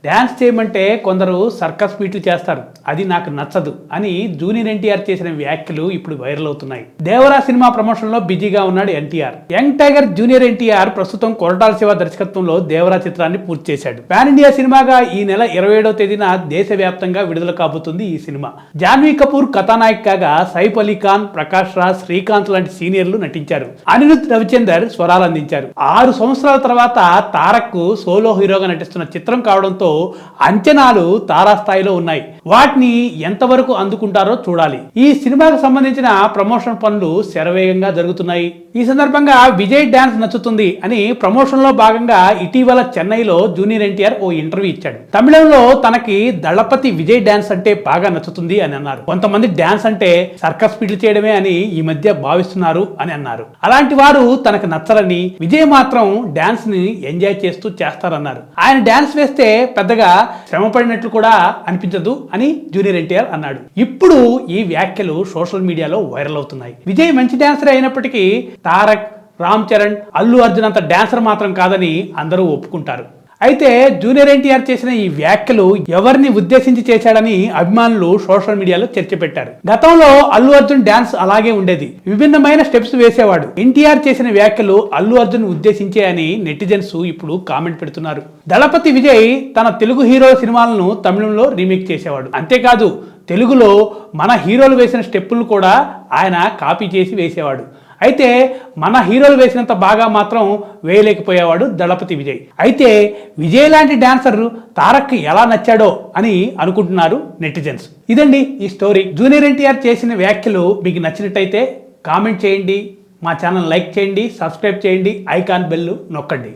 Dance చేయమంటే కొందరు circus బీట్లు చేస్తారు, అది నాకు నచ్చదు అని జూనియర్ ఎన్టీఆర్ చేసిన వ్యాఖ్యలు ఇప్పుడు వైరల్ అవుతున్నాయి. దేవరా సినిమా ప్రమోషన్ లో బిజీగా ఉన్నాడు NTR. Young tiger junior NTR ప్రస్తుతం కొరటాల శివ దర్శకత్వంలో దేవరా చిత్రాన్ని పూర్తి చేశాడు. పాన్ ఇండియా సినిమాగా ఈ నెల 27వ తేదీన దేశవ్యాప్తంగా విడుదల కాబోతుంది ఈ సినిమా. జాన్వీ కపూర్ కథానాయక్ కాగా సైఫ్ అలీ ఖాన్, ప్రకాష్ రాజ్, శ్రీకాంత్ లాంటి సీనియర్లు నటించారు. అనిరుద్ రవిచందర్ స్వరాలు అందించారు. 6 సంవత్సరాల తర్వాత తారక్ సోలో హీరోగా నటిస్తున్న చిత్రం కావడంతో అంచనాలు తారాస్థాయిలో ఉన్నాయి. వాటిని ఎంతవరకు అందుకుంటారో చూడాలి. ఈ సినిమాకు సంబంధించిన ప్రమోషన్ పనులు శరవేగంగా జరుగుతున్నాయి. ఈ సందర్భంగా విజయ్ డాన్స్ నచ్చుతుంది అని ప్రమోషన్ లో భాగంగా ఇటీవల చెన్నైలో జూనియర్ ఎన్టీఆర్ ఓ ఇంటర్వ్యూ ఇచ్చాడు. తమిళంలో తనకి దళపతి విజయ్ డాన్స్ అంటే బాగా నచ్చుతుంది అని అన్నారు. కొంతమంది డాన్స్ అంటే సర్కస్ ఫీట్లు చేయడమే అని ఈ మధ్య భావిస్తున్నారు అని అన్నారు. అలాంటి వారు తనకు నచ్చరని, విజయ్ మాత్రం డాన్స్ ని ఎంజాయ్ చేస్తూ చేస్తారన్నారు. ఆయన డాన్స్ వేస్తే పెద్దగా శ్రమ పడినట్లు కూడా అనిపించదు అని జూనియర్ ఎన్టీఆర్ అన్నాడు. ఇప్పుడు ఈ వ్యాఖ్యలు సోషల్ మీడియాలో వైరల్ అవుతున్నాయి. విజయ్ మంచి డాన్సర్ అయినప్పటికీ తారక్, రామ్ చరణ్, అల్లు అర్జున్ అంత డాన్సర్ మాత్రం కాదని అందరూ ఒప్పుకుంటారు. అయితే జూనియర్ ఎన్టీఆర్ చేసిన ఈ వ్యాఖ్యలు ఎవరిని ఉద్దేశించి చేశాడని అభిమానులు సోషల్ మీడియాలో చర్చ పెట్టారు. గతంలో అల్లు అర్జున్ డాన్స్ అలాగే ఉండేది, విభిన్నమైన స్టెప్స్ వేసేవాడు. ఎన్టీఆర్ చేసిన వ్యాఖ్యలు అల్లు అర్జున్ ఉద్దేశించే అని నెటిజన్స్ ఇప్పుడు కామెంట్ పెడుతున్నారు. దళపతి విజయ్ తన తెలుగు హీరో సినిమాలను తమిళంలో రీమేక్ చేసేవాడు. అంతేకాదు తెలుగులో మన హీరోలు వేసిన స్టెప్పులు కూడా ఆయన కాపీ చేసి వేసేవాడు. అయితే మన హీరోలు వేసినంత బాగా మాత్రం వేయలేకపోయేవాడు దళపతి విజయ్. అయితే విజయ్ లాంటి డాన్సర్ తారక్ ఎలా నచ్చాడో అని అనుకుంటున్నారు నెటిజన్స్. ఇదండి ఈ స్టోరీ. జూనియర్ ఎన్టీఆర్ చేసిన వ్యాఖ్యలు మీకు నచ్చినట్టయితే కామెంట్ చేయండి, మా ఛానల్ లైక్ చేయండి, సబ్స్క్రైబ్ చేయండి, ఐకాన్ బెల్ నొక్కండి.